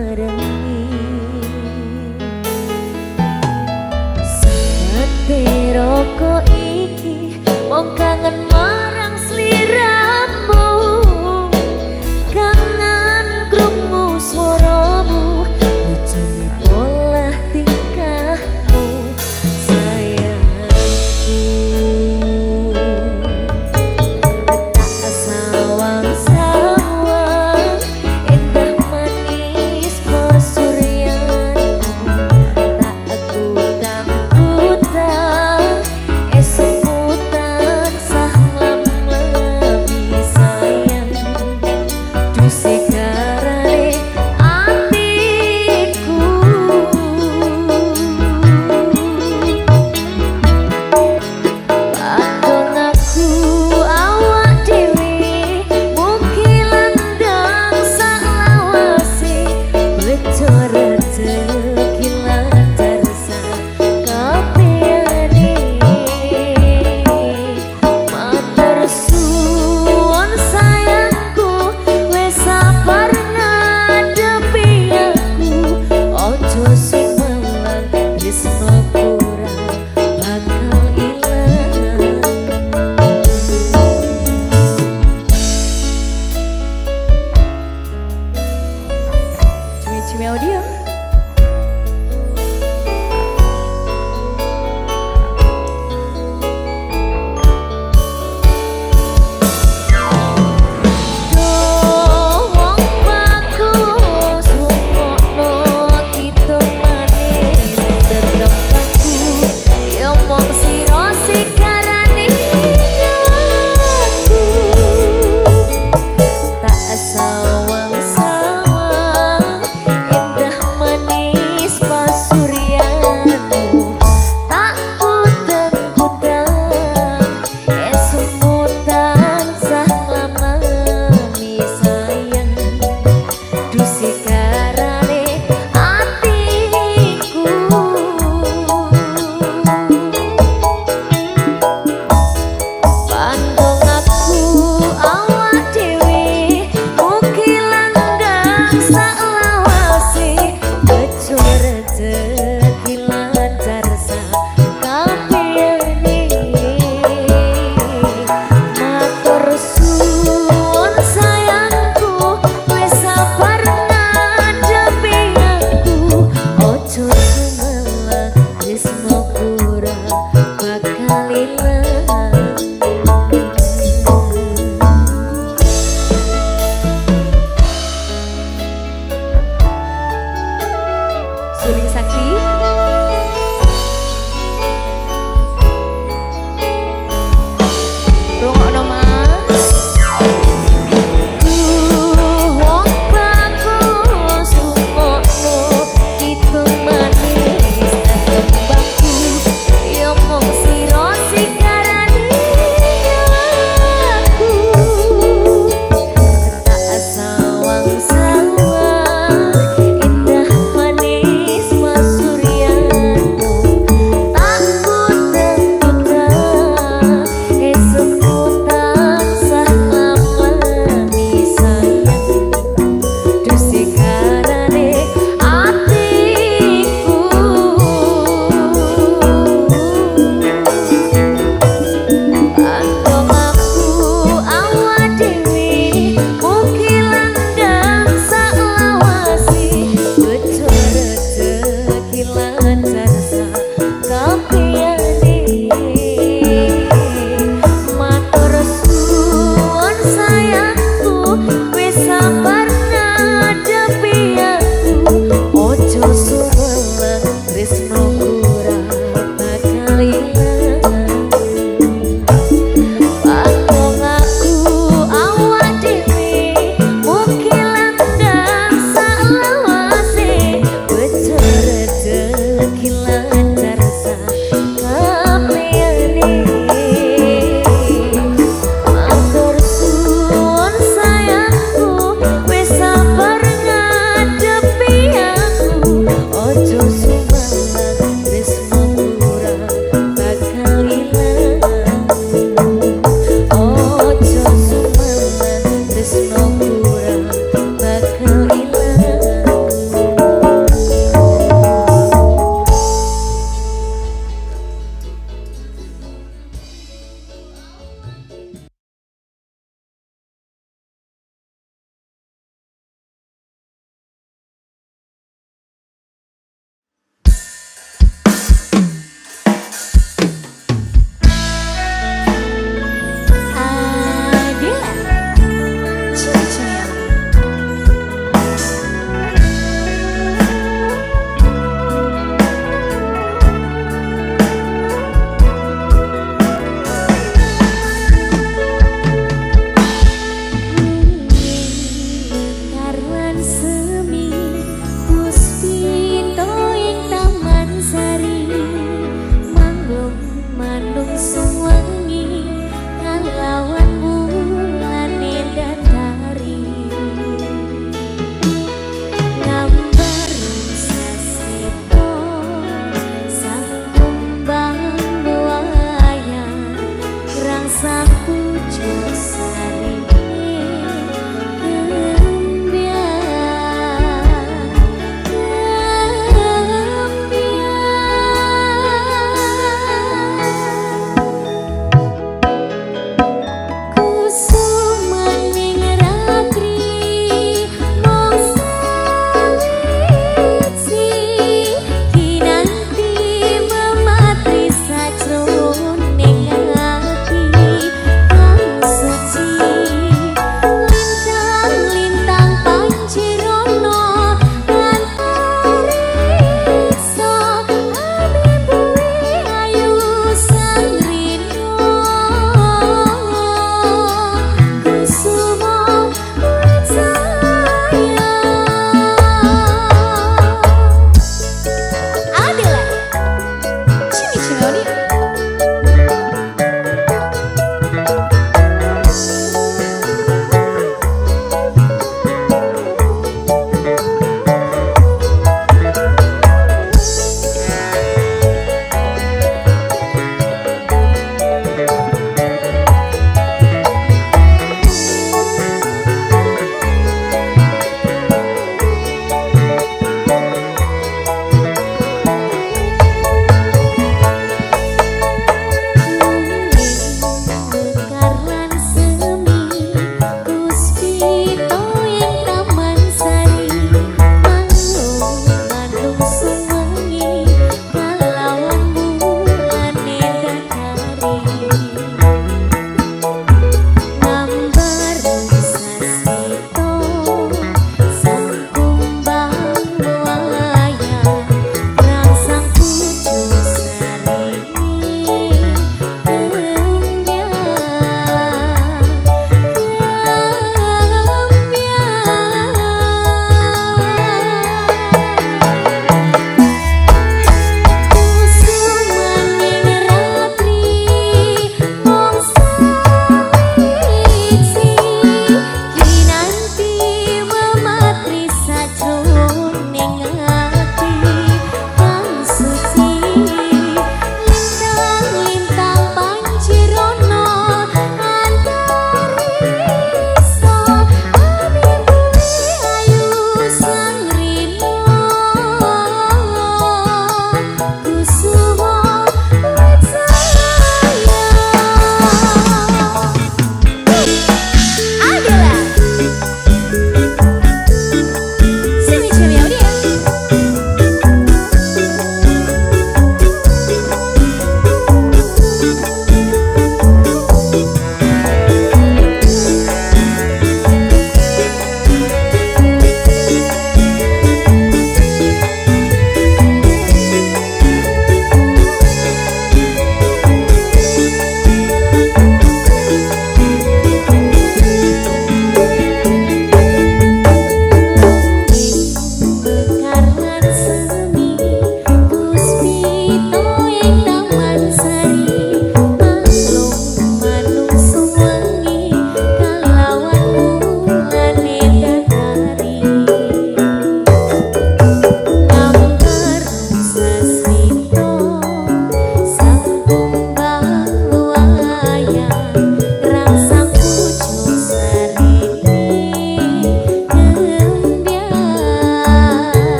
marengi Sate rokok iki wong kangen marang sliramu kangen krungu swaramu lucunya pola tingkahmu sayangku tak sawang-sawang indah manis persuryan tak kutang-kutang esemutan sahlam lebih sayang duse karane atiku bakon aku awak dhewe mukilan ndang salawase bejo rezeki lancar sakabehane matur suwun sayangku wis sabar ngadepi aku ojo sumelang tresno kurang bakal ilang Cumi-cumi audio wong bagus rungokno kitungane tetep aku ya mong sira sikarane aku tak sawang-sawang indah manis pasuryanmu tak kuteng-kuteng esemutan sahlamani sayang dusi karane atiku pandong aku awak dhewe mukilan ndang salawase bejo rezeki lancar sakabehane matur suwun sayangku wis sabar ngadepi aku ojo sumelang tresno kurang bakal ilang Suling Sakti rungokno mas wong bagus rungokno kitung manis tetep baku ya mong sira sikar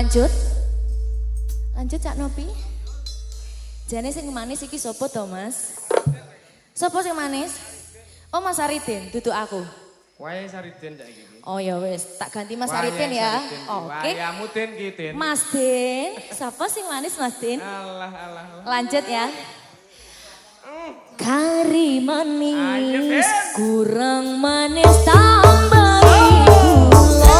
Lanjut. Lanjut Cak Nopi. Jane sing manis iki sapa to, Mas? Sapa sing manis? Oh, Mas Aridin, duduk aku. Wae Saridin cak iki. Oh ya wis, tak ganti Mas Aridin ya. Oke. Wayamu Din ki Din. Mas Din, sapa sing manis Mas Din? Allah. Lanjut ya. Kari manis, kurang manis tambahi gula.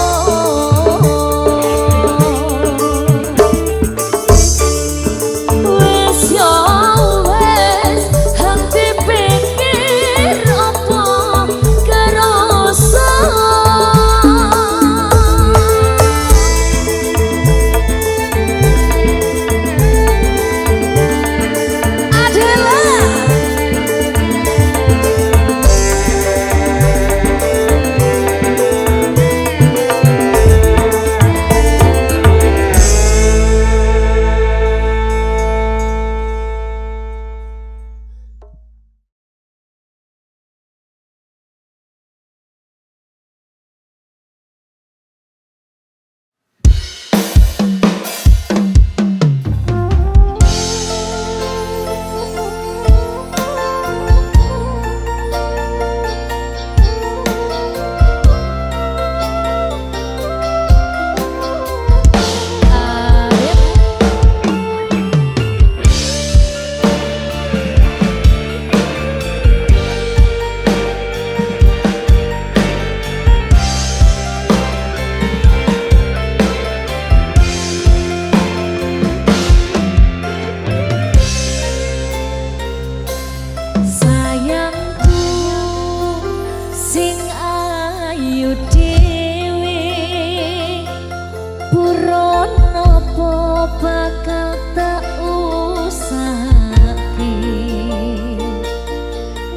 Wes yo wes, hati pikir apa kerasa.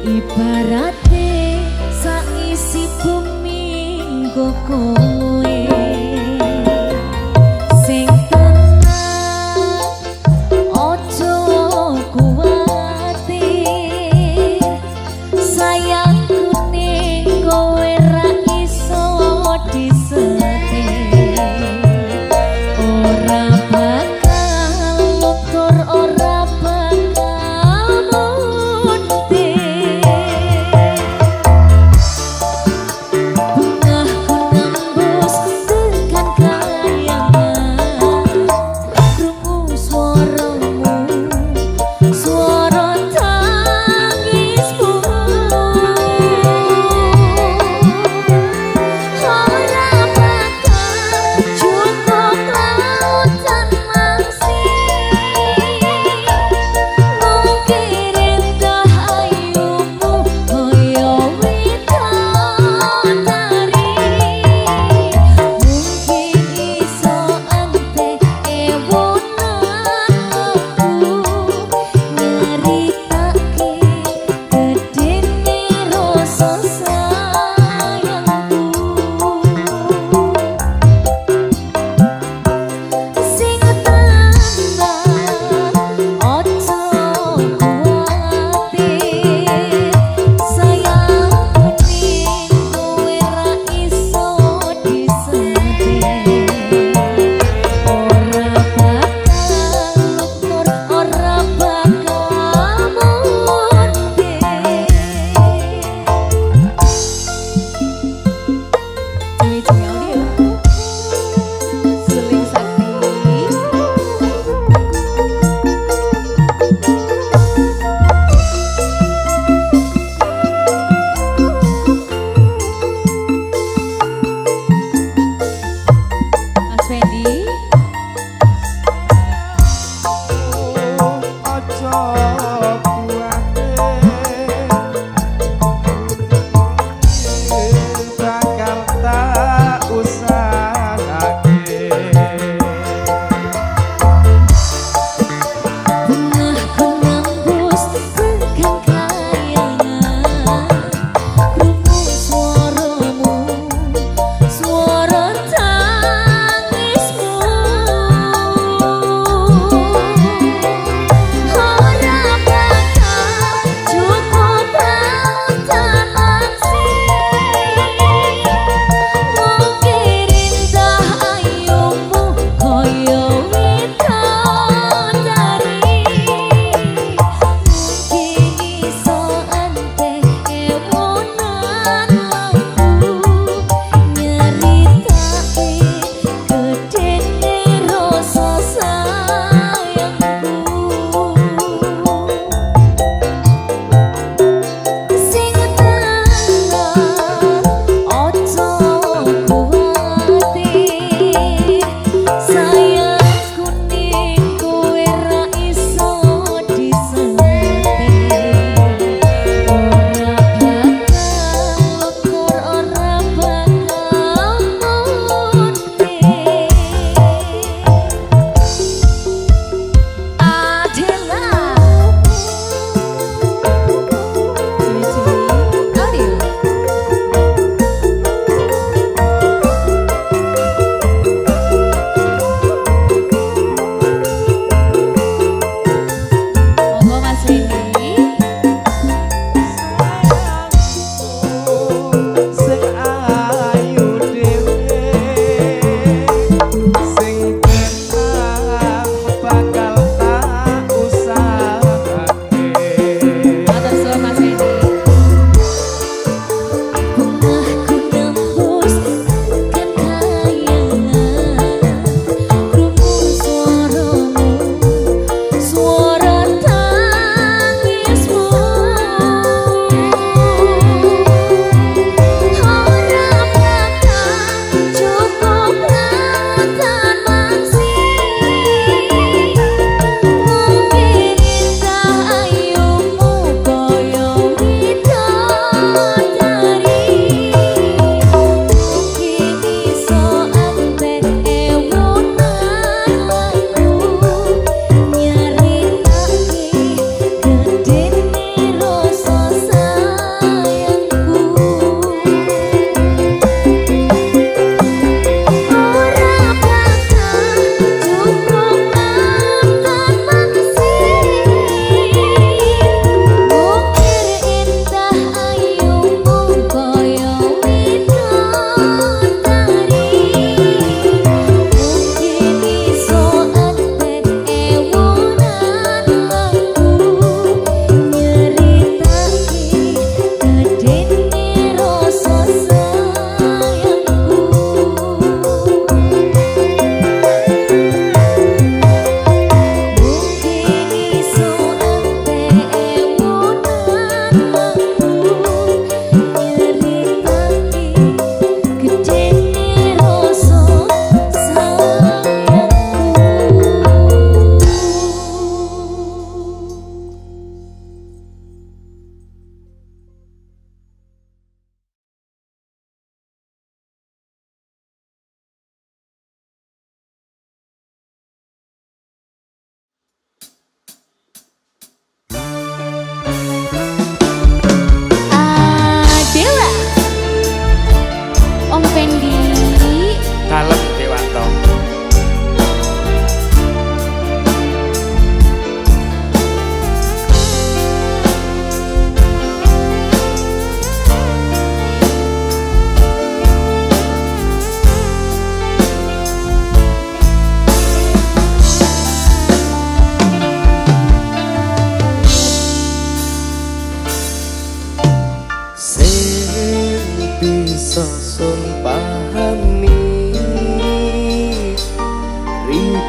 Ibarate saisi bumi nggo kowe sing tenang ojo kuwatir sayangku ning kowe ra iso disetir ora bakal luntur ora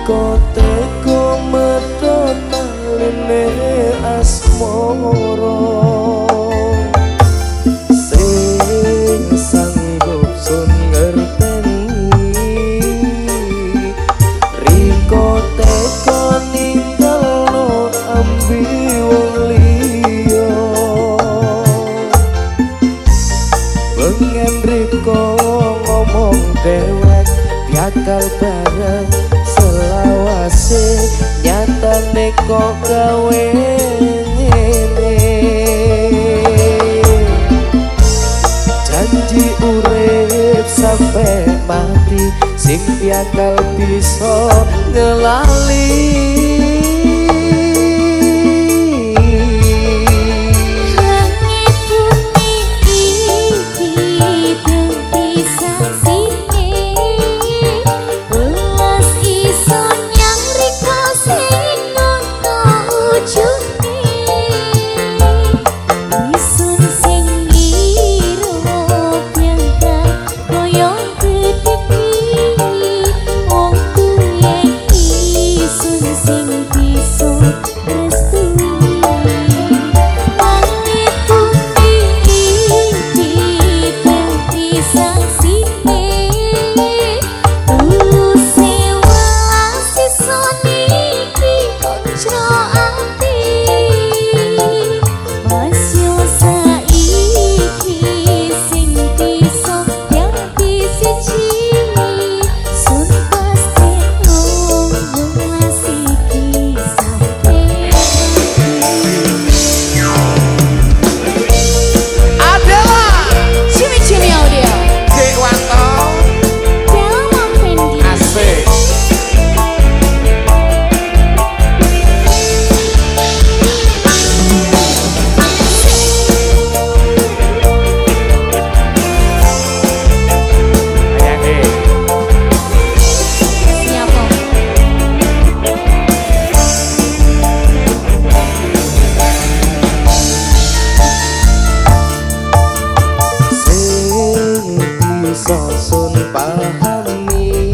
Riko teko medhot taline asmara sing sanggup sun ngerteni Riko teko ninggalno ambi wong liya pengen Riko ngomong dewek bakal bareng selawase nyatane kok gawe ngene janji urip sampai mati sing bakal bisa ngelali Sun pahami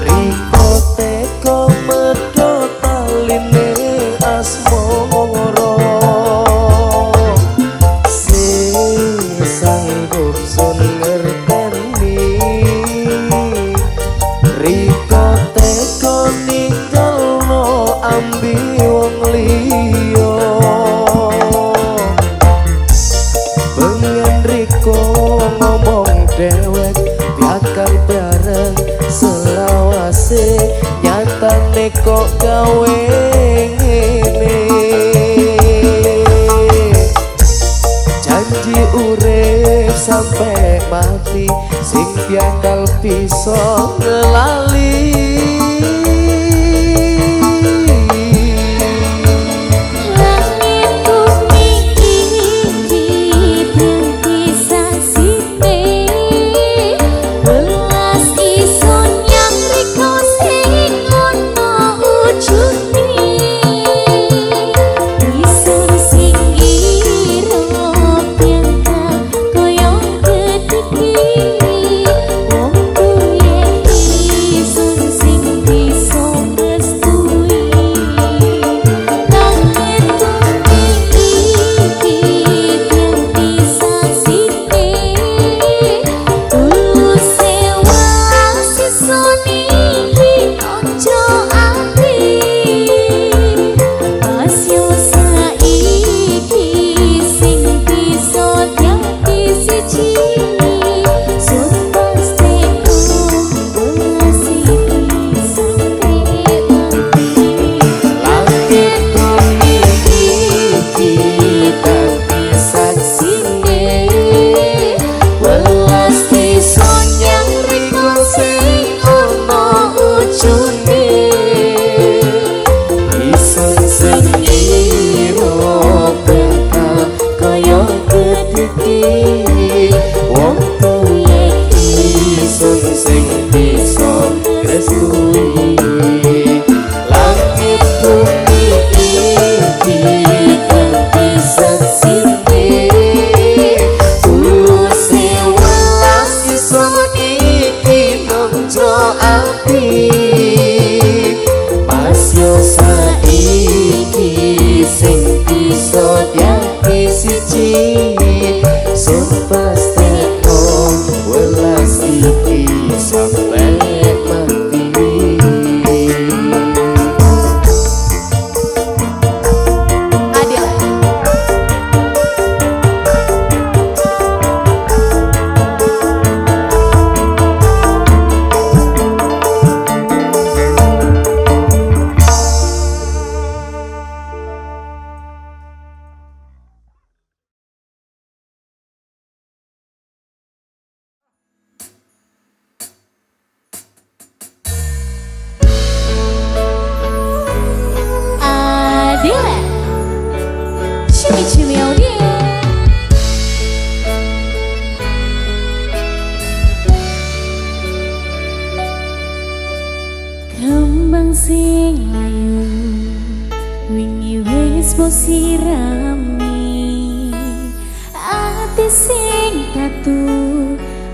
Riko teko medhot taline asmara sing sanggup sun ngerteni Riko teko ninggalno ambi wong liya pengen Riko ngomong dewek bakal bareng selawase nyatane kok gawe ngene janji urip sampai mati sing bakal bisa ngelali mati pas yo saiki sing bisa dadi siji sumpah teko welas iki sampai mati. Kembang sing layu wingi wis mbok sirami ati sing tatu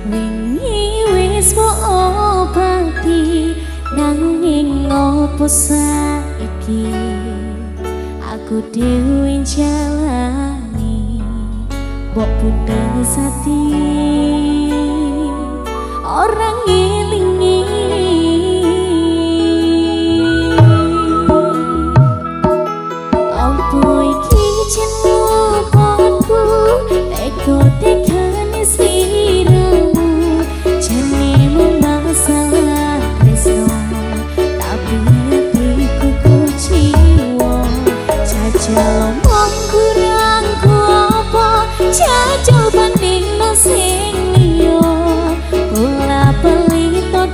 wingi wis mbok obati nanging opo saiki aku dhewe jalani mbok putus ati orang ngilingi. Teko-tekane sliramu jenenge masalah tresno tapi hatiku kuciwa jajal mong kurang apa jajal banding sing liya ora pelito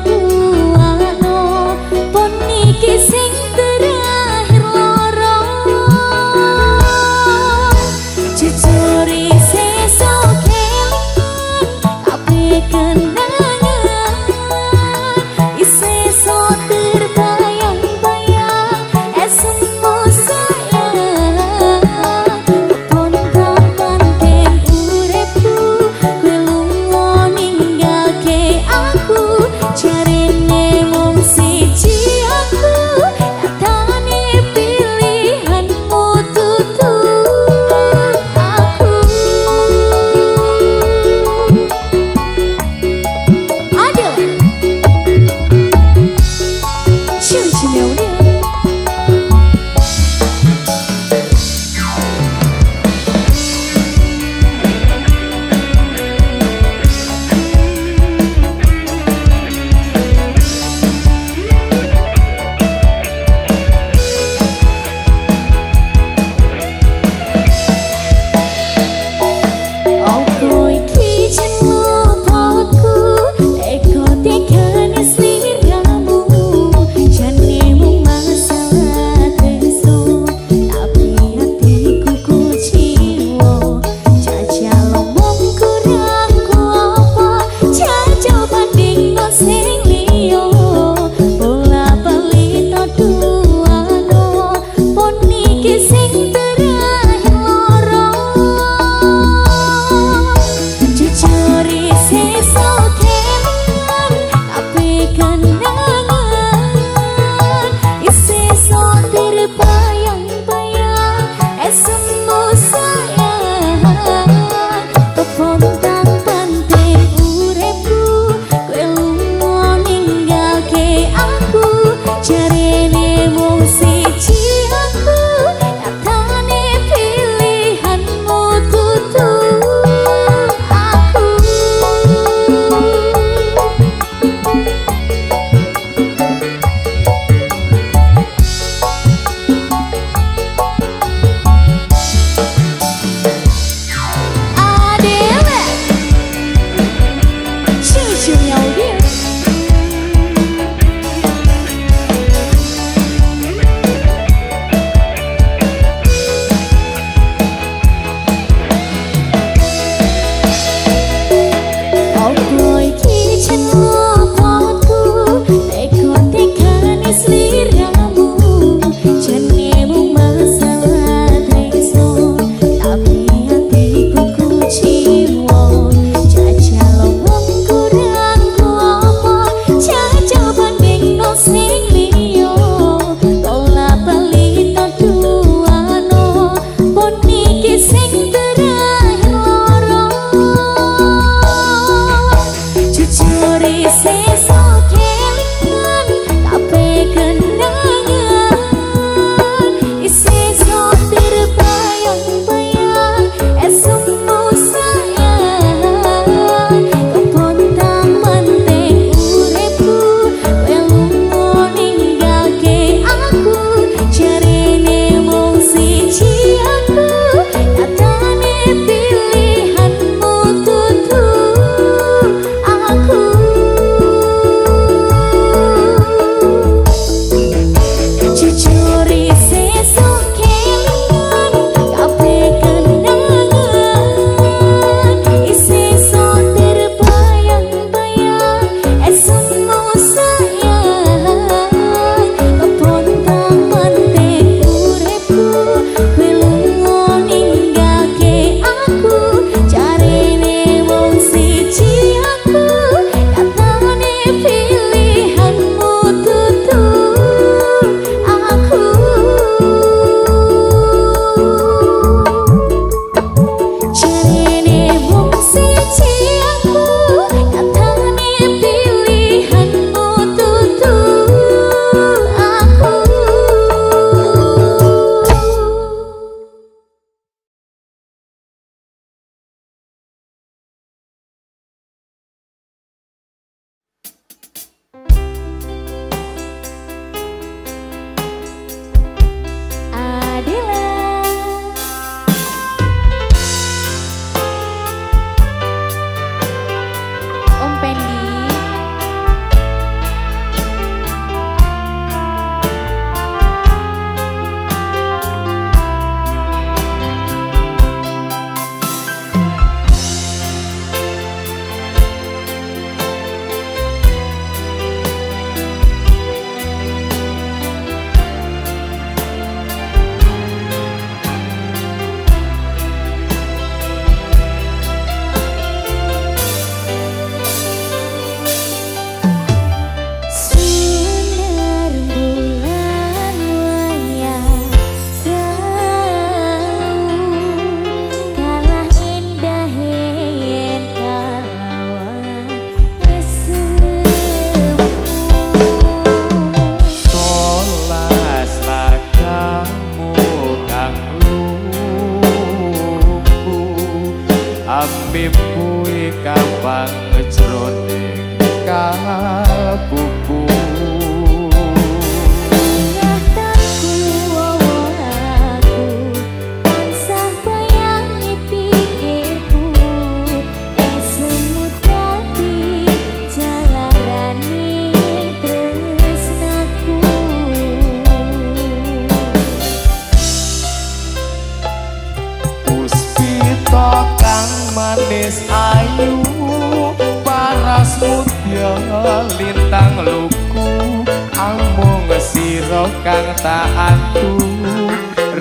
kang tak antu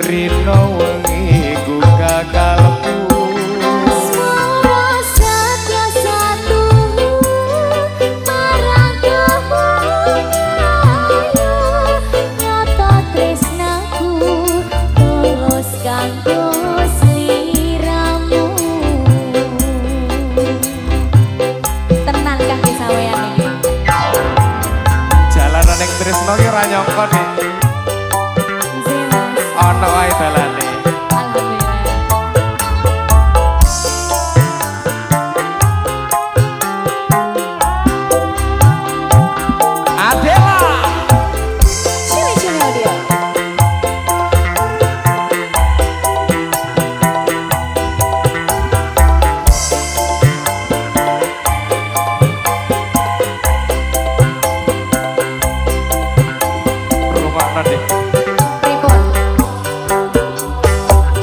rino wengi gugah kalbu Tresno ki ora nyangka nek ana wae dalane. Adela. Cine audio.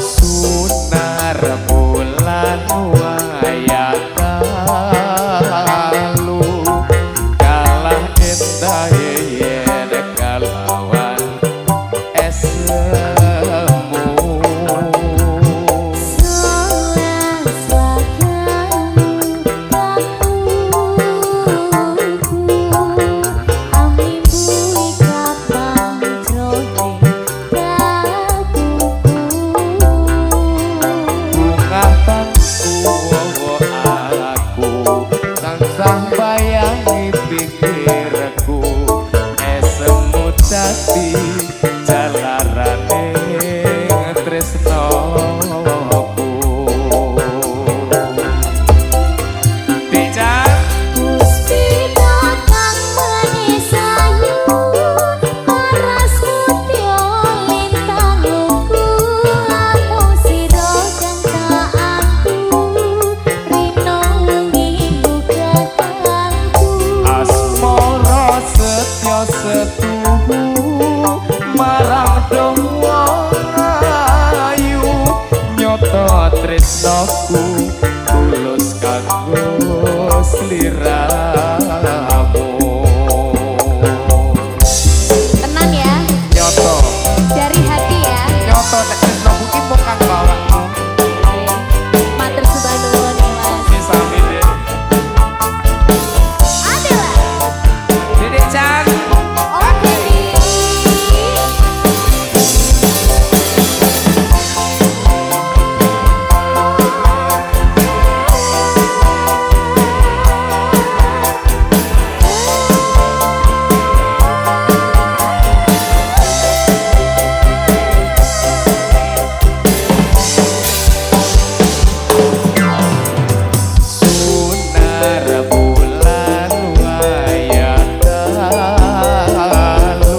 Sunar bulan wayah dalu kalah endah yen kalawan esmu bayangi pikirku semut dadi jalarane tresnoku Dijan Gusti datang menisayu paras mutya lintang luku amung sira kang tak aku rino wengi gugah kalbu asmara setya setuhu marang dawa ayu nyoto tresnoku tulus kanggo sliramu tenang ya nyoto dari hati ya nyoto nek tresnoku ki mung kanggo awakmu matur sembah nuwun Mas sami deh Adela Dedek Chan oke Sunar bulan wayah dalu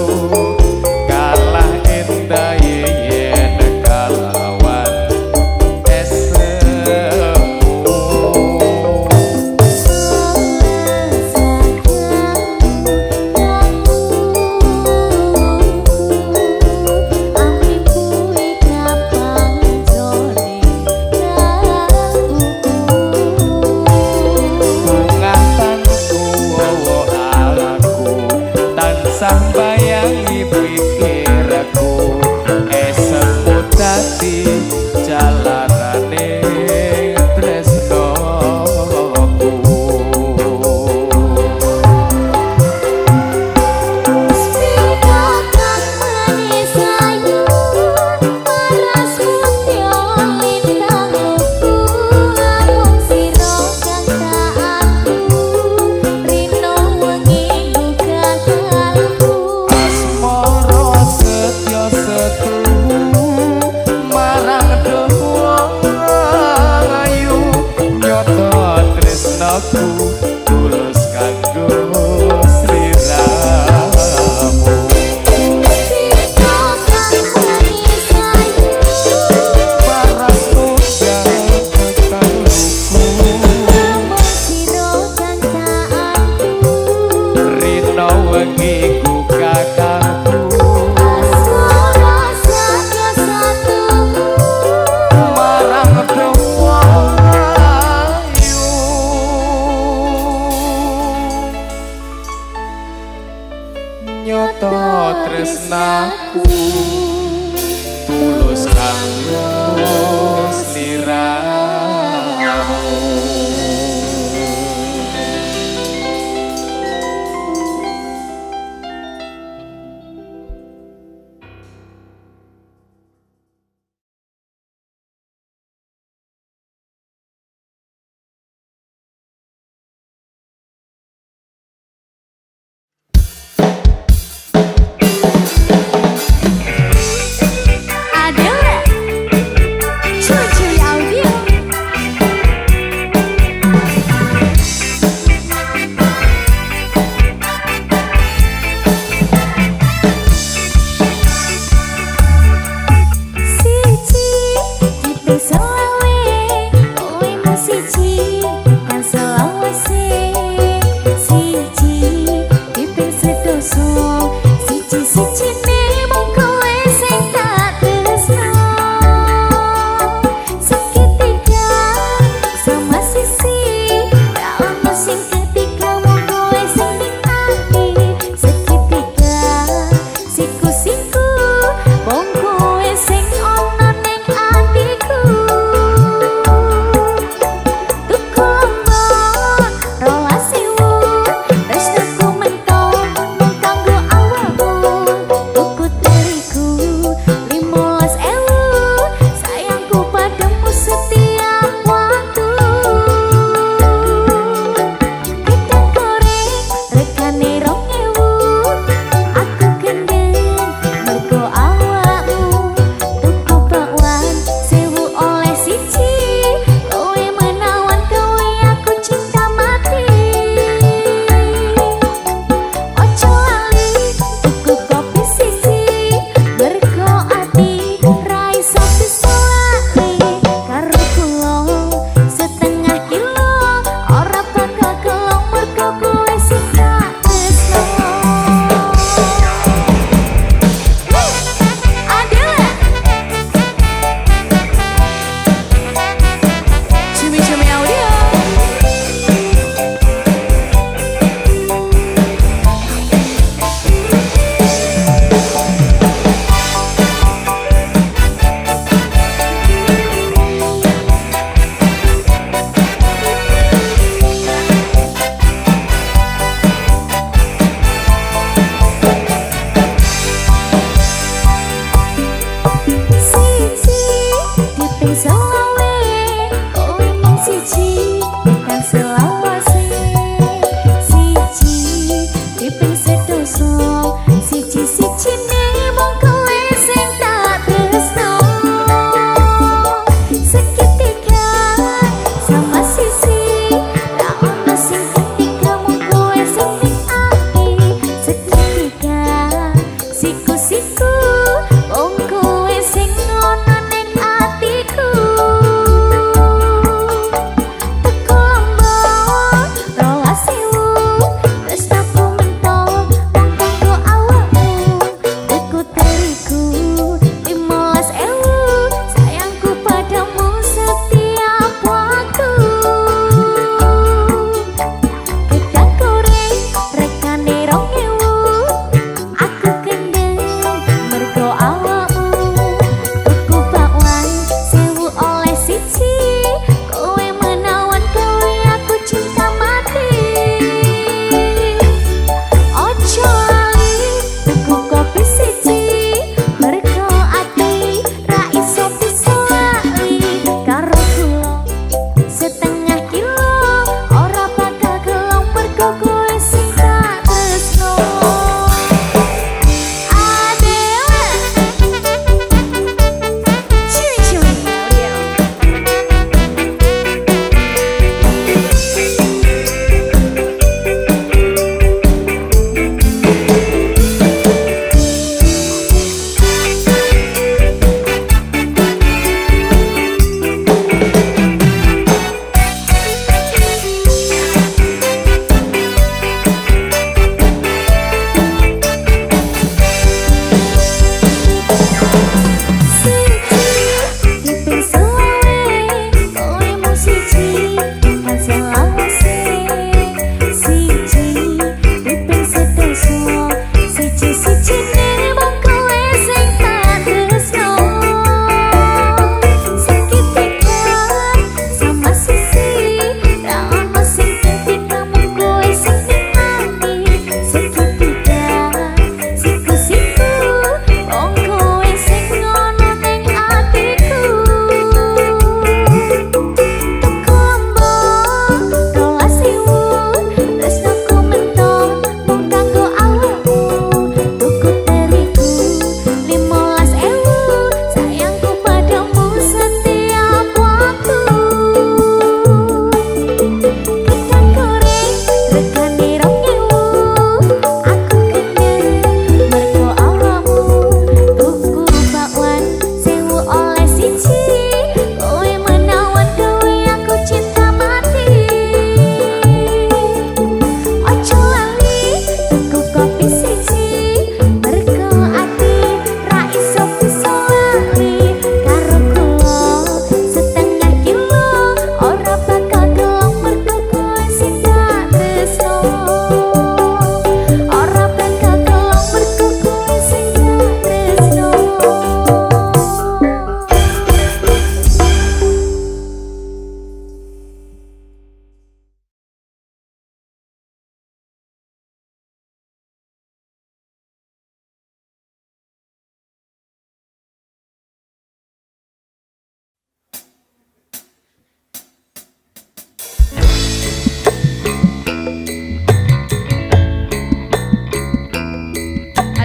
kalah endah yen kalawan esmu bungatanku wowo alaku tansah bayangi pikirku semut dadi jalarane tresnoku nyoto tresnaku tulus kanggo sliramu.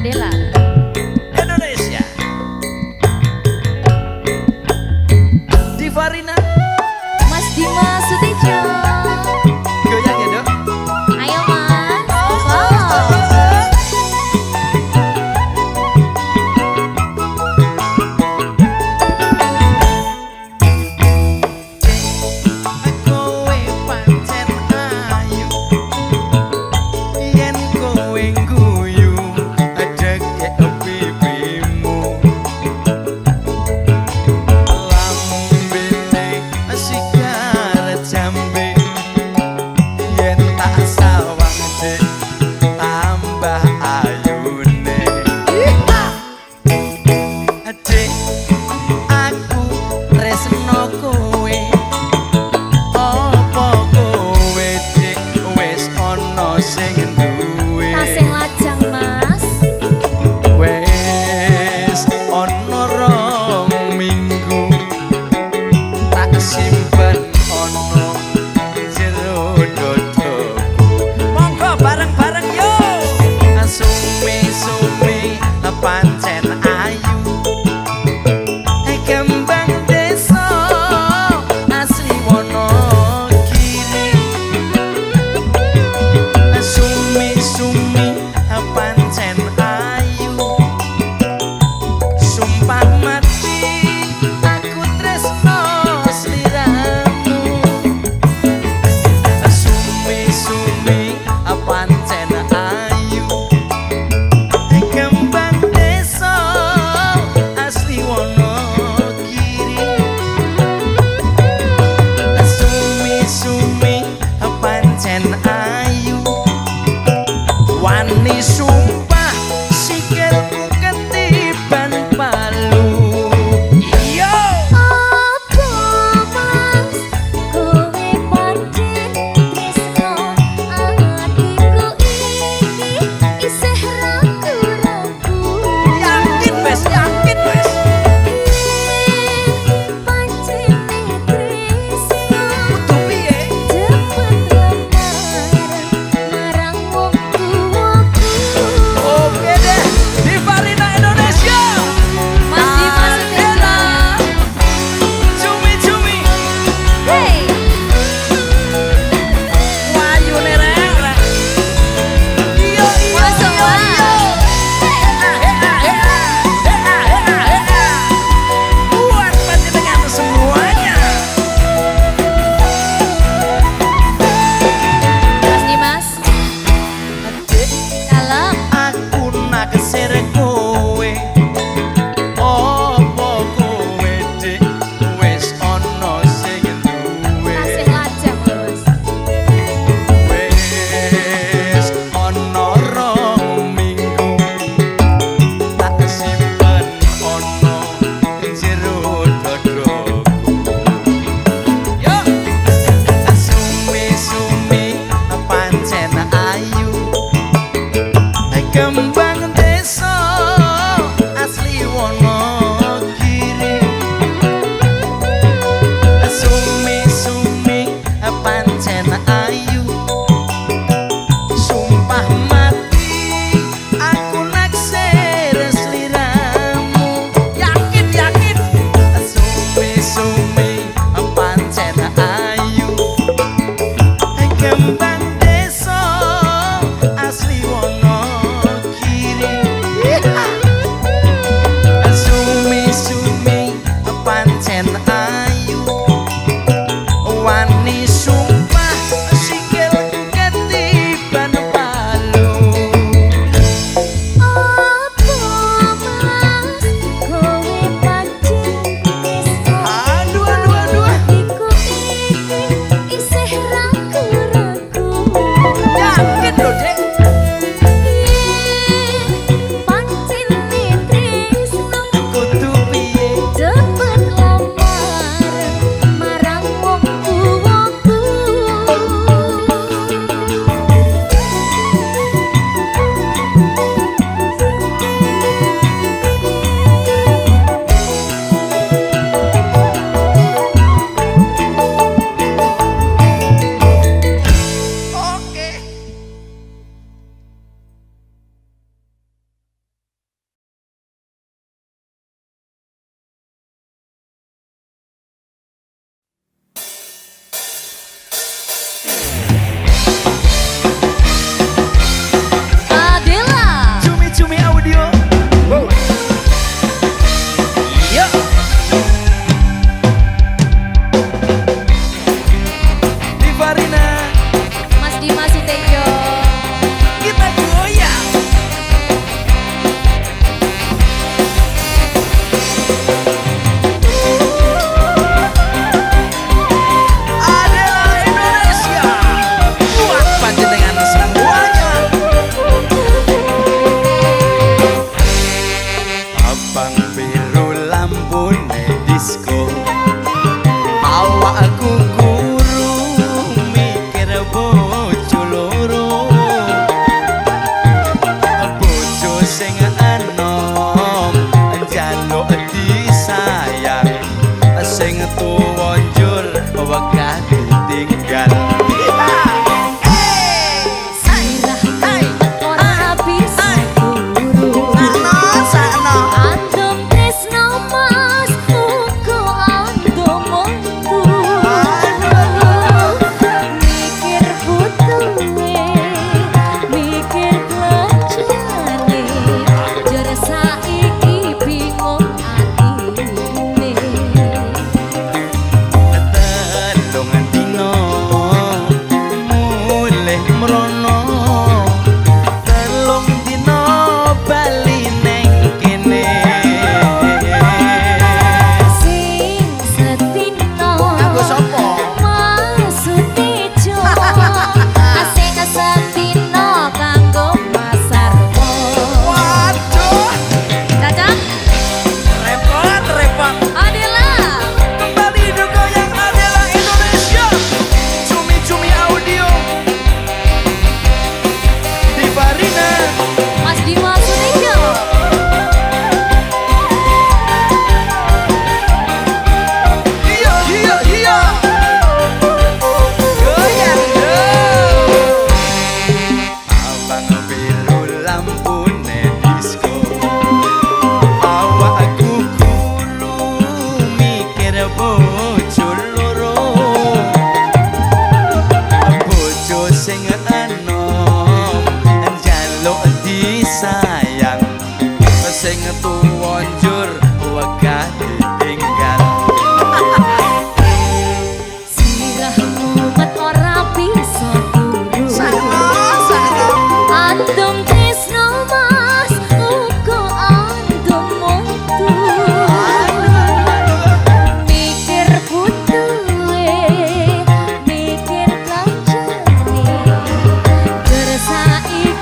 Adela. Indonesia. Divarina. Mas Dimas Sudityo. Goyang ya dok. Ayo Mas. Oh. Kowe pancen ayu, yen kowe guyu, sing enom njaluk disayang sing tuwa njur wegah ditinggal Ora bisa turu Andom tresno mas uga andom montu Mikir butuhe mikir kelanjane Jer saiki bingung atine telung dino mulih mrono telung dino bali neng kene Sing setino Kanggo sapa? Masutejo Sing setino kanggo Mas Sarwo waduh Caca repot Adela kembali duko yang adalah Indonesia cumi-cumi audio di Farina Mas Dimas Sutejo iya goyang dong abang biru lampune disco awakku kudu mikir bojo loro bojo sing enom njaluk disayang sing tuwa njur wegah ditinggal Sirahmu mat ora bisa turu Andom tresno mas uga andom montu Mikir butuhe mikir kancane Jer saiki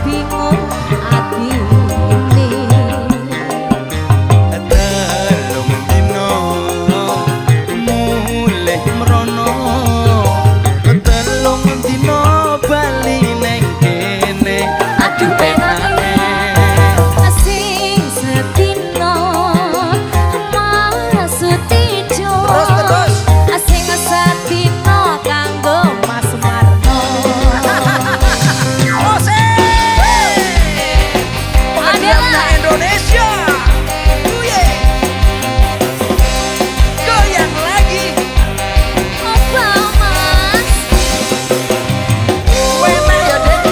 bingung atine telung dino mulih mrono telung dino bali neng kene Aduh penake sing setino Masutejo Terus. Sing setino kanggo Mas Marno Adela Indonesia goyang lagi apa Mas enak ya dek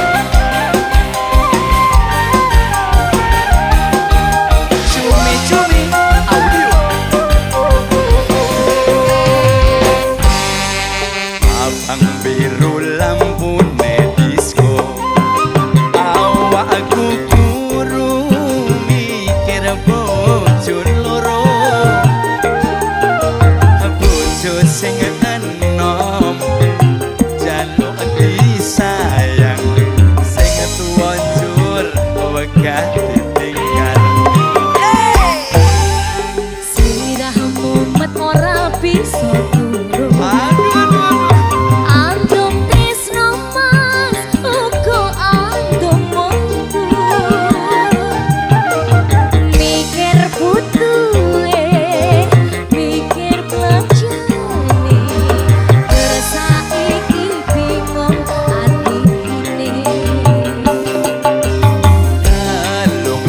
cumi-cumi audio abang biru lampune disco awakku kuru mikir bojo loro bojo sing enom jaluk disayang sing tuwa njur wegah ditinggal Sirahmu mat ora bisa turu aduh Andom tresno mas uga andom montu Mikir butuhe mikir kelanjane Jer saiki bingung atine telung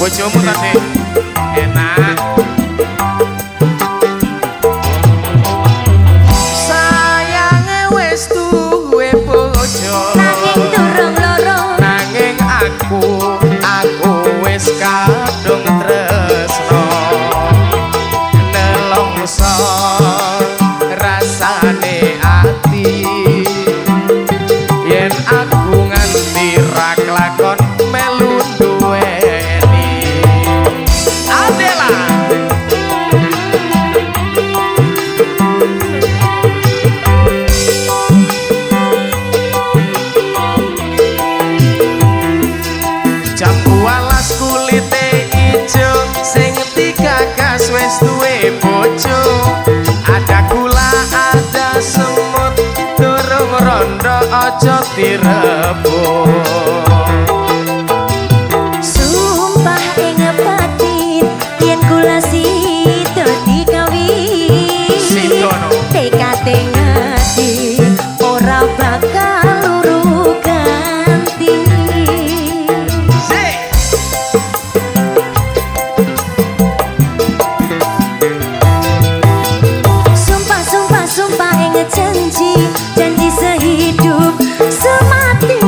bojomu tadi enak. Sayange wis duwe bojo nanging durung loro nanging aku wis kadung tresno nelongso rasane ati yen aku nganti ra kelakon melu duweni Adela. Jambu alas kulite ijo sing digagas wis duwe bojo ada gula ada semut durung rondo aja direbut sumpah ing batin yen kula sida dikawin Sidono. tekate ngati ora bakal luru ganti Sik. sumpah sumpah sumpah ing janji janji sehidup semati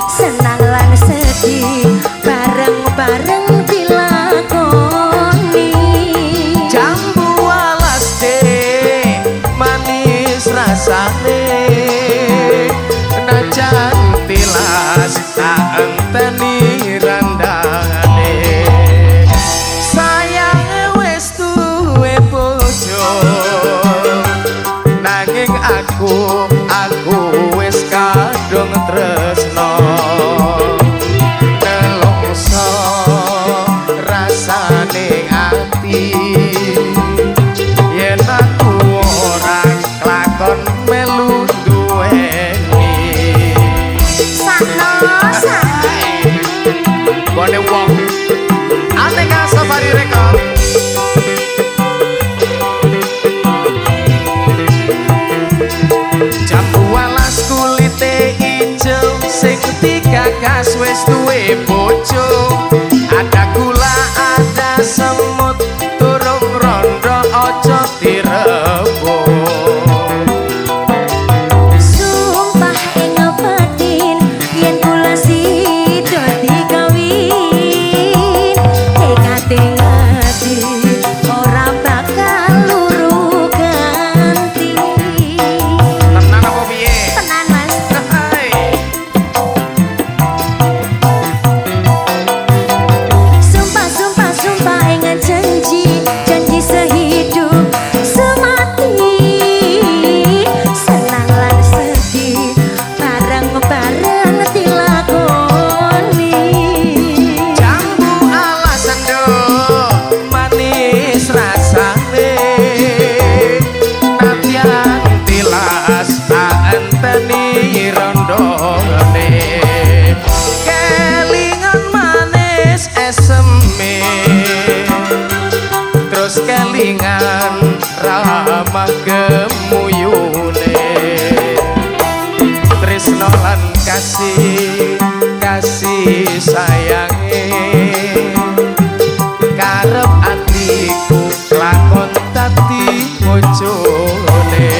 senang lan sedih bareng-bareng dilakoni Jambu alas de manis rasane najan tilas tak enteni randangane sayange wis duwe bojo nanging aku wis kadung tresno nelongso rasane ati yen aku ora lakon melu duweni sakno bone wong Aneka Safari Record jambu alas kulite ijo sing digagas wis duwe bojo ada gula ada semut durung rondo aja direbut sumpah ing batin yen kula sida dikawin tekate ngati ora bakal luru ganti tenan apa piye tenan mas hai sumpah sumpah sumpah ing janji janji sehidup semati senang lan sedih bareng-bareng dilakoni jambu alas endo manis rasane nadyan tilas tak enteni rondone kelingan manis eseme terus kelingan ramah gemuyune tresno lan kasih sayange karep atiku lakon dadi bojone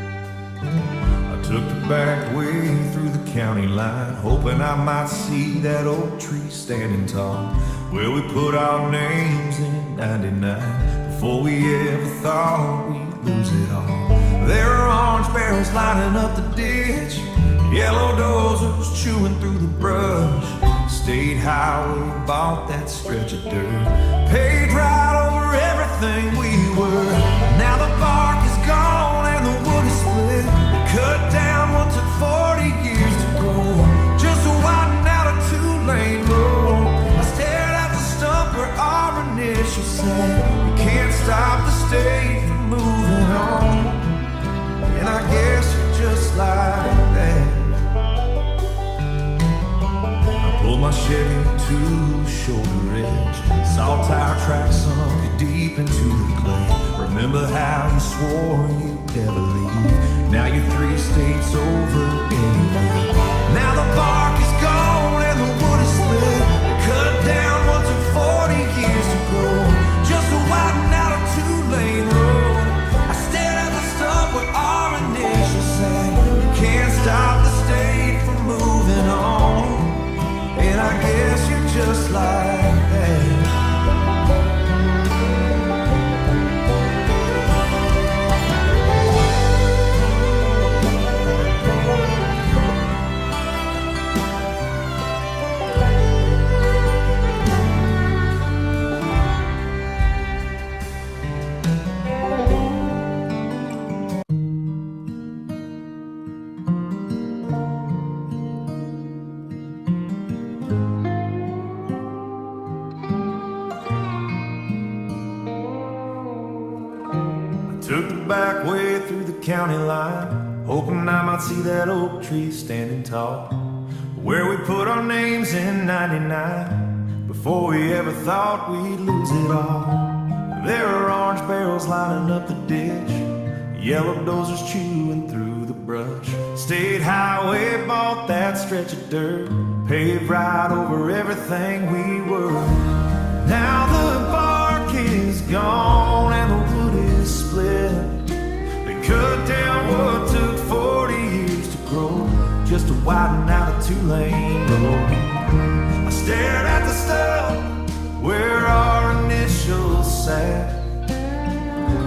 I took the back way through the county line, hoping I might see that old tree standing tall, where we put our names in '99, before we ever thought we'd lose it all. There are orange barrels lining up the ditch, yellow dozers chewing through the brush. State highway bought that stretch of dirt, paid right over everything we were. Now the bark is gone and the wood is split, cut down what took 40 years to grow, just to widen out a two-lane road. I stared at the stump where our initials said, we can't stop the state from moving on. And I guess you're just like that. Pulled my Chevy to the shoulder edge. Saw tire tracks sunk deep into the clay. Remember how you swore you'd never leave. Now you're 3 states over anyway. Now the bark is gone and the wood is split. They cut down what took 40 years to grow, just to widen out a 2-lane road. I stared at the stump where our initials sang. You can't stop the state from moving on. And I guess you're just like that. Took the back way through the county line, hoping I might see that oak tree standing tall, where we put our names in '99, before we ever thought we'd lose it all. There are orange barrels lining up the ditch, yellow dozers chewing through the brush. State highway bought that stretch of dirt, paved right over everything we were. Now the bark is gone and the wood is split. They cut down what took 40 years to grow, just to widen out a 2-lane road. I stared at the stub where our initials sat.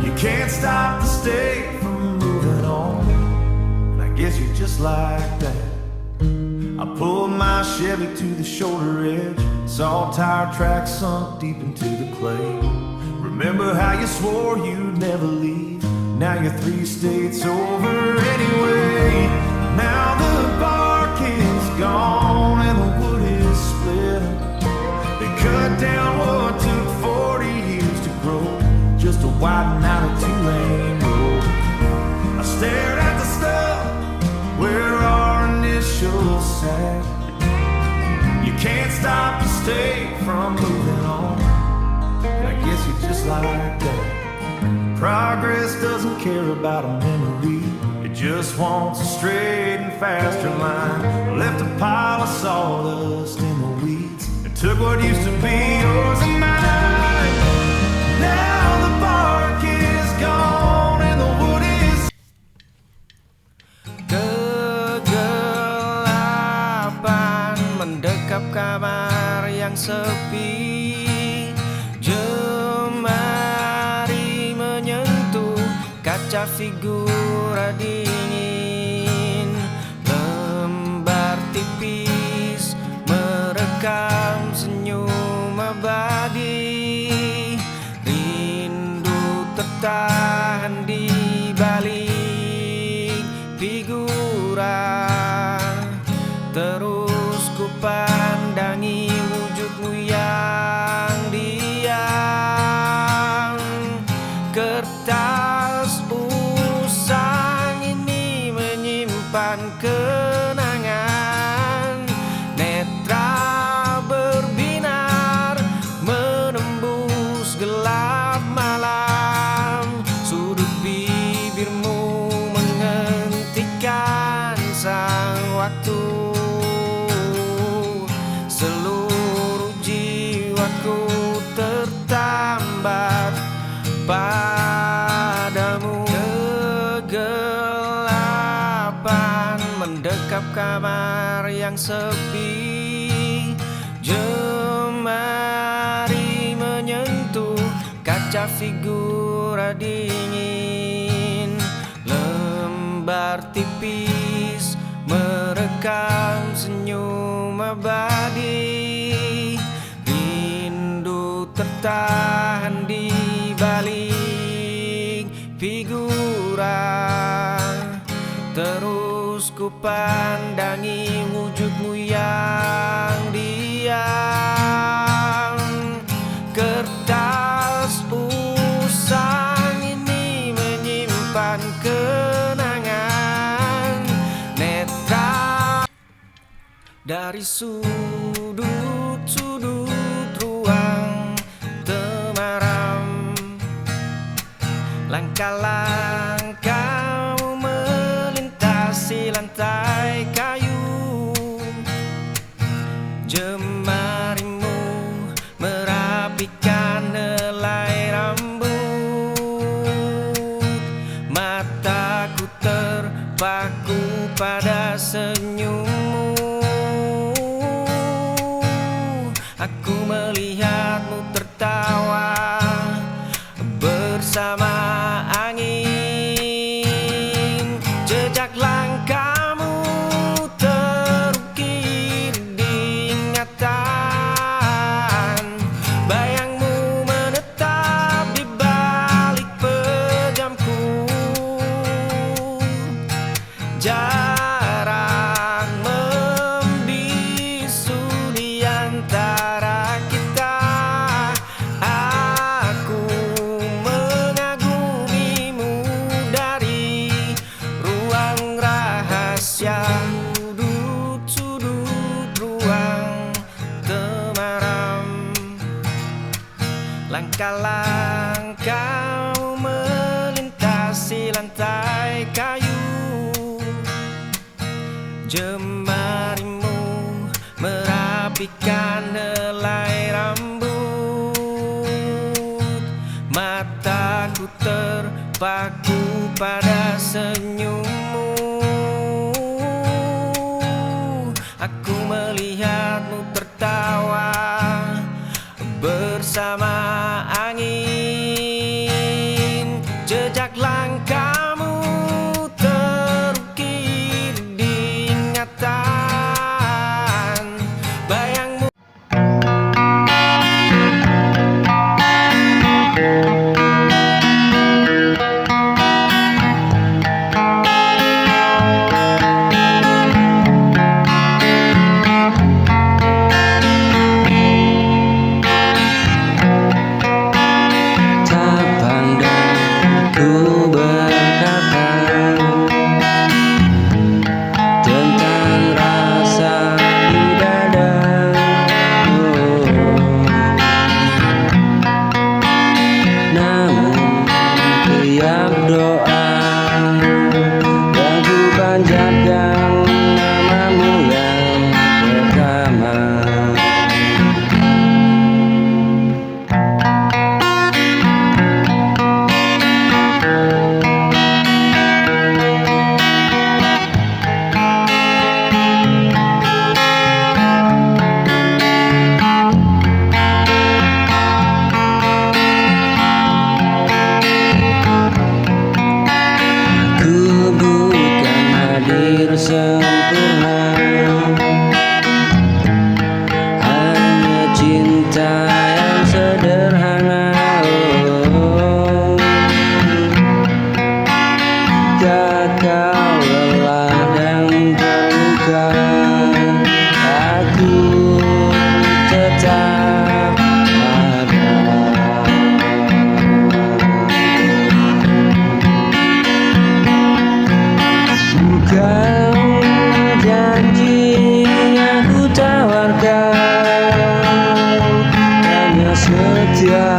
You can't stop the state from moving on, and I guess you're just like that. I pulled my Chevy to the shoulder edge, saw tire tracks sunk deep into the clay. Remember how you swore you'd never leave. Now you're 3 states over anyway. Now the bark is gone and the wood is split. They cut down what took 40 years to grow, just to widen out a 2-lane road. I stared at the stuff where our initials sat. You can't stop the state from moving on, and I guess you're just like that. Progress doesn't care about a memory, it just wants a straight and faster line. Left a pile of sawdust in the weeds and took what used to be yours and mine. Now the bark is gone and the wood is. Kegelapan mendekap kamar yang sepi. Jemari menyentuh kaca figura dingin. Lembar tipis merekam senyum abadi. Rindu tertahan di balik figura. Terus ku pandangi wujudmu yang diam. Kertas usang ini menyimpan kenangan. Netra berbinar menembus gelap malam. Sudut bibirmu menghentikan sang waktu. Seluruh jiwaku tertambat padamu. Kegelapan mendekap kamar yang sepi. Jemari menyentuh kaca figura dingin. Lembar tipis merekam senyum abadi. Rindu tertahan di balik figura. Terus ku pandangi wujudmu yang diam. Kertas usang ini menyimpan kenangan. Netra dari sudut Langkah-langkahmu melintasi lantai kayu, jemarimu merapikan helai rambut. Mataku terpaku pada senyummu, aku melihatmu tertawa bersama angin. Jejak langkahmu terukir di ingatan, bayangmu menetap di balik pejamku. Jarak membisu di antara kita, aku mengagumimu dari ruang rahasia, sudut-sudut ruang temaram. Langkah-langkahmu melintasi lantai kayu, jemarimu merapikan helai rambut. Mataku terpaku pada senyummu, aku melihatmu tertawa bersama angin. Jejak langkahmu terukir di ingatan, bayangmu. Tak pandang ku berkata tentang rasa di dada. Namun tiap doa yang ku panjatkan namamu yang pertama. Aku bukan hadir sempurna, hanya cinta yang sederhana. Jika kau lelah dan terluka, aku tetap ada. Bukan janji yang ku tawarkan, hanya setia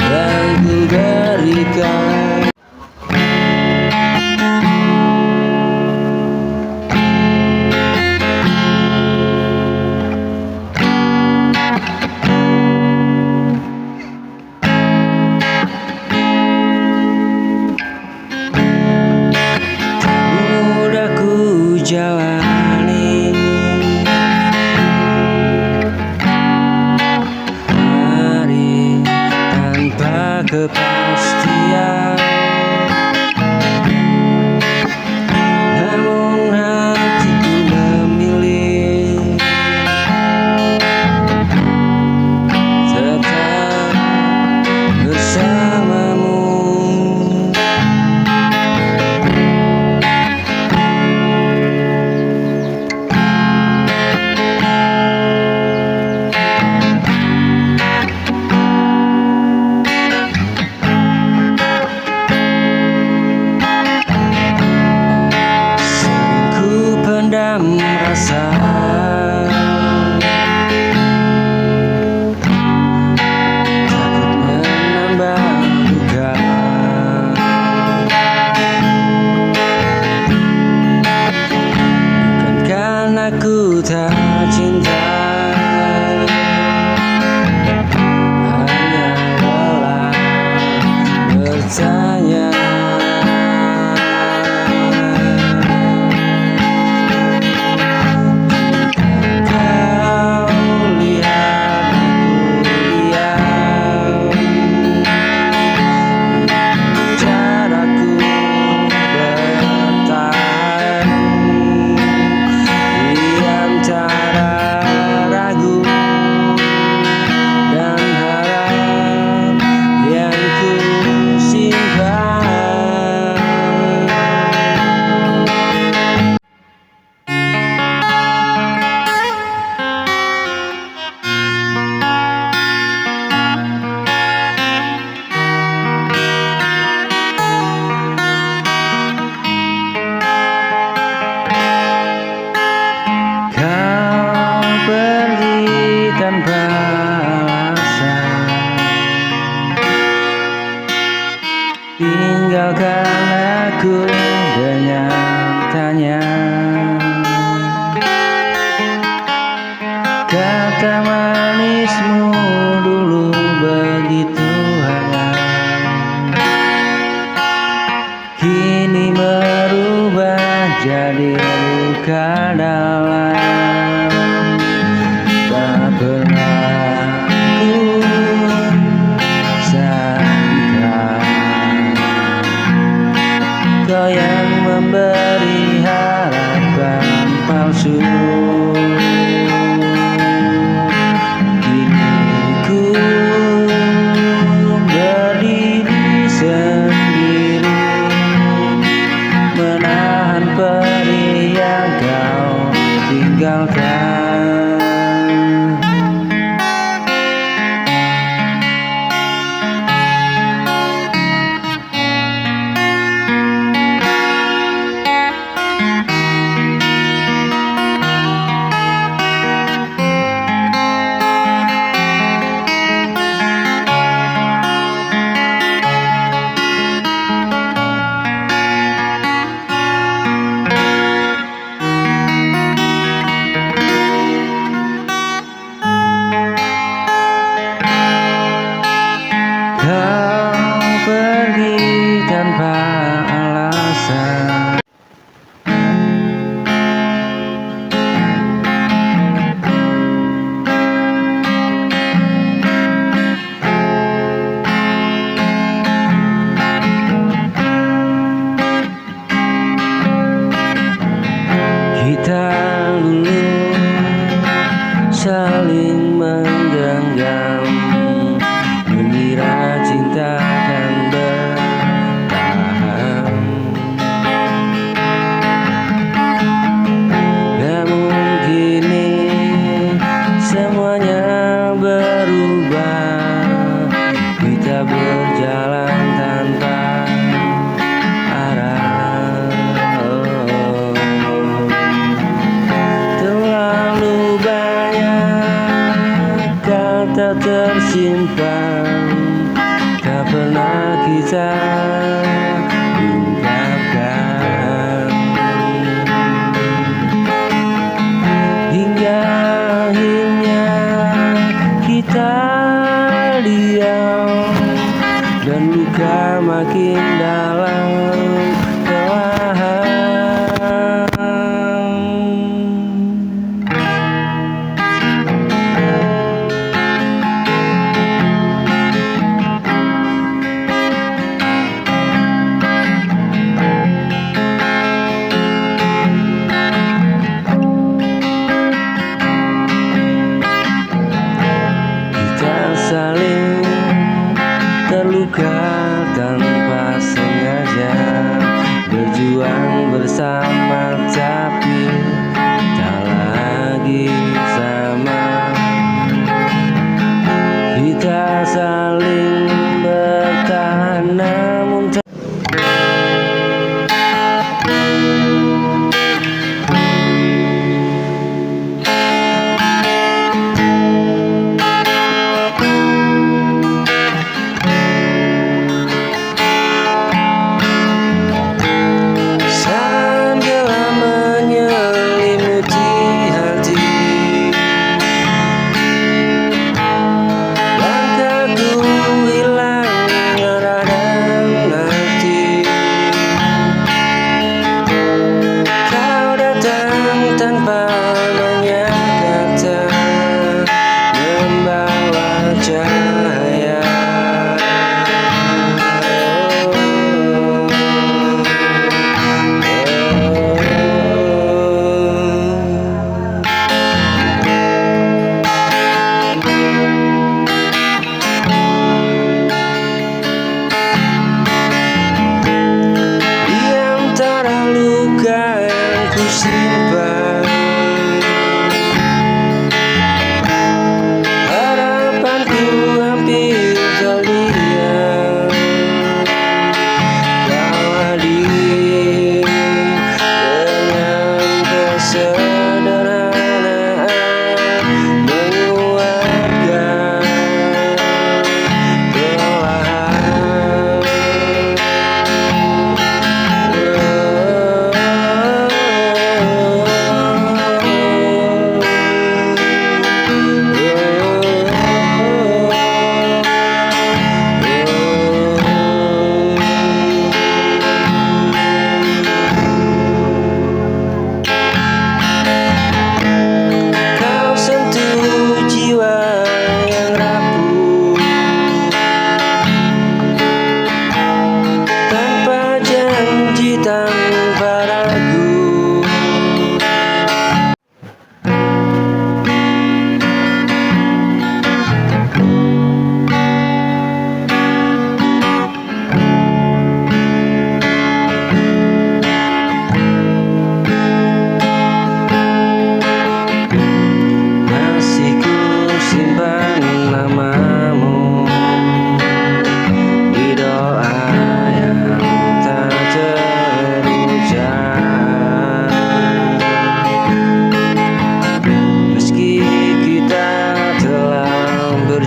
yang ku berikan. Mudah ku jalani hari tanpa kepastian, namun hatiku memilih tetap bersamamu. tanpa alasan. Tinggalkan aku dengan tanya. Kata manismu dulu begitu hangat, kini berubah jadi luka dalam. Tak pernah ku sangka kau yang memberi harapan palsu. Kini ku berdiri sendiri, menahan perih yang kau tinggalkan. Kau pergi tanpa alasan. Kita dulu saling menggenggam, mengira cinta akan bertahan. Namun kini semuanya berubah, kita berjalan tanpa arah. Terlalu banyak kata tersimpan, tak pernah kita ungkapkan. Hingga akhirnya kita diam, dan luka makin dalam perlahan.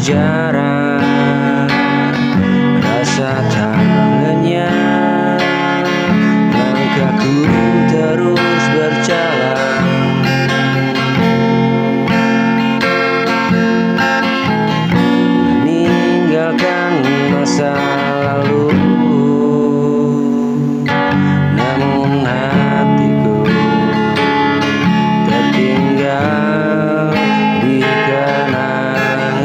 jarak, rasa tak lenyap, langkahku terus berjalan. Meninggalkan masa lalu, namun hatiku tertinggal di kenangan.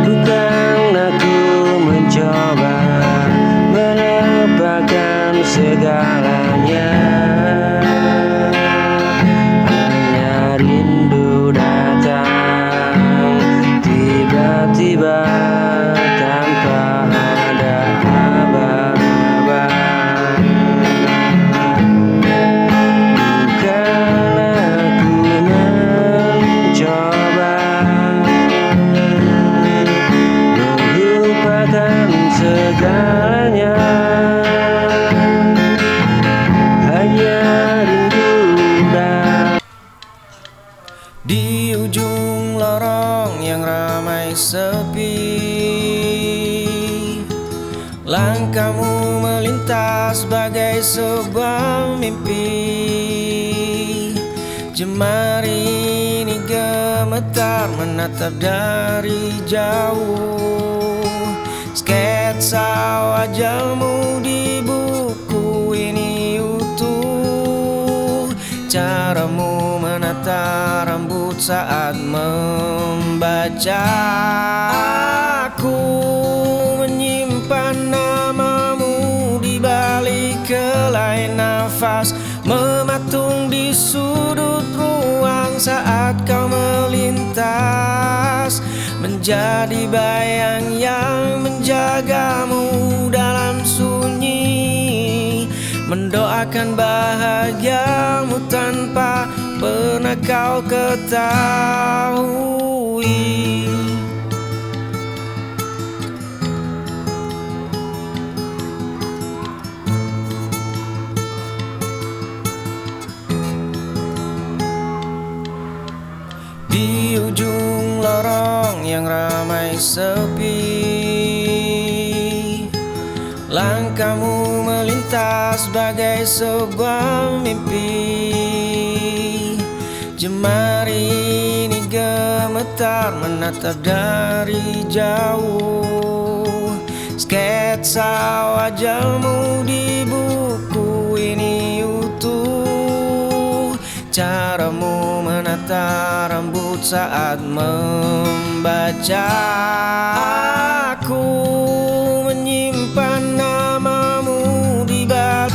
Bukan aku mencoba melupakan segalanya, hanya rindu datang tiba-tiba tanpa ada aba-aba. Bukan aku mencoba melupakan segalanya, hanya rindu dan Di ujung lorong yang ramai sepi, langkahmu melintas bagai sebuah mimpi. Jemari ini gemetar menatap dari jauh, sketsa wajahmu di buku ini utuh. Caramu menata rambut saat membaca, aku menyimpan namamu di balik helai nafas, mematung di sudut ruang saat kau melintas, menjadi bayang yang menjagamu dalam sunyi, mendoakan bahagiamu tanpa pernah kau ketahui. Di ujung lorong yang ramai sepi, langkahmu melintas bagai sebuah mimpi. Jemari ini gemetar menatap dari jauh, sketsa wajahmu di buku ini utuh. Caramu menata rambut saat membaca, aku menyimpan namamu di balik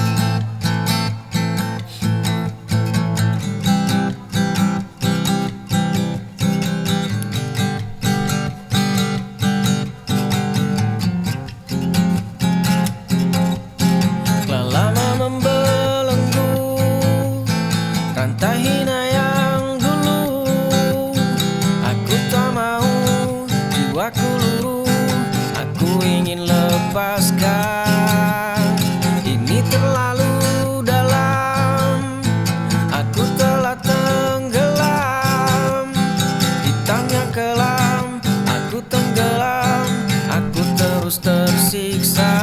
lama membelenggu rantai hina yang dulu. Aku tak mau jiwaku luruh, aku ingin lepaskan. Ini terlalu dalam, aku telah tenggelam. Hitam yang kelam, aku tenggelam, aku terus tersiksa.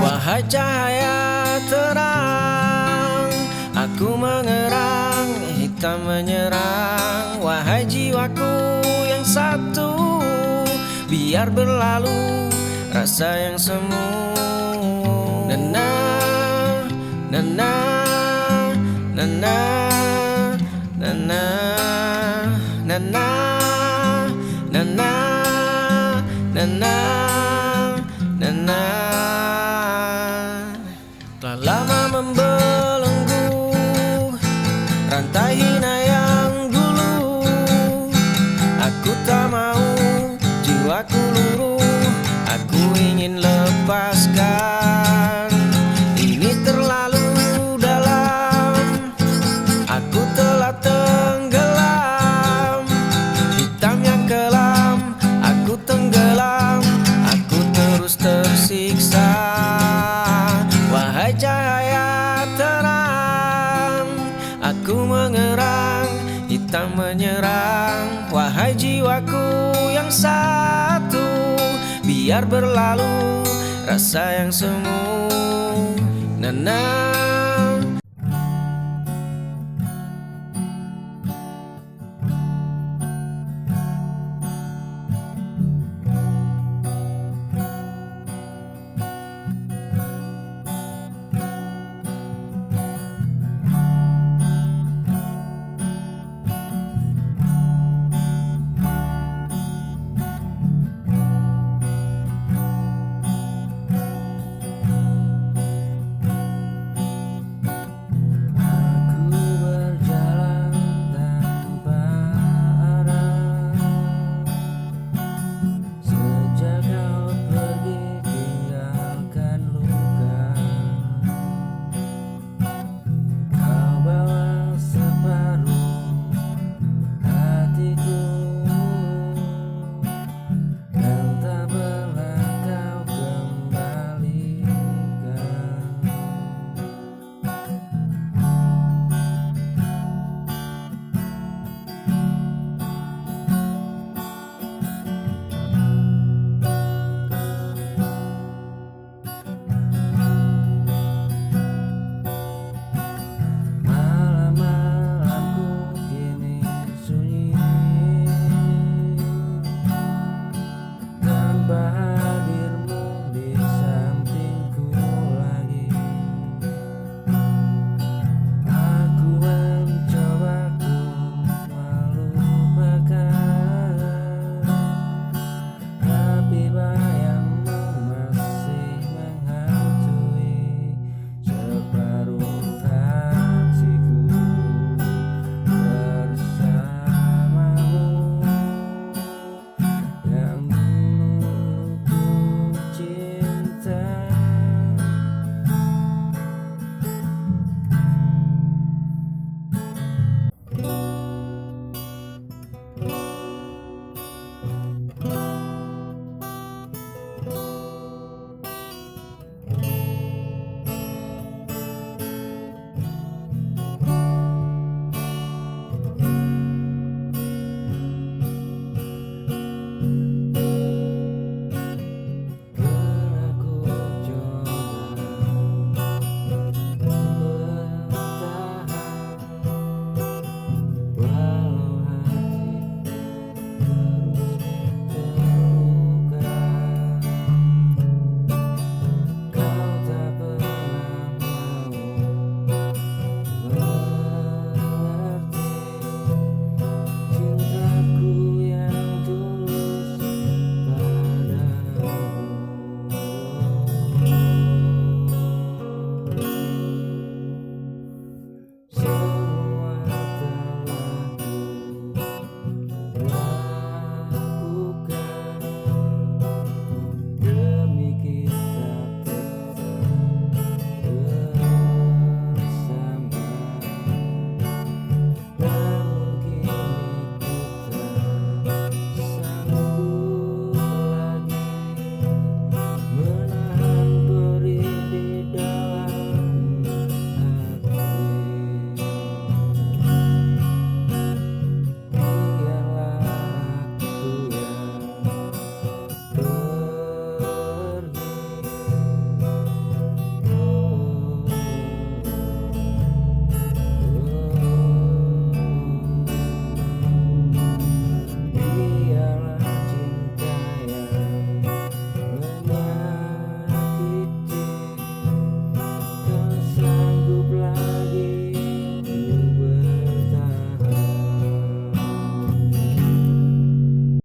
Wahai cahaya terang, aku mengerang, hitam menyerang. Wahai jiwaku yang satu, biar berlalu rasa yang semu. Nana, nana, nana, nana, nana, nana, nana, nana. Telah lama membelenggu rantai hina yang dulu. Aku tak mau jiwaku luruh, aku ingin lepaskan. Ini terlalu dalam, aku telah tenggelam. Ku mengerang, hitam menyerang. Wahai jiwaku yang satu, biar berlalu rasa yang semu. Na na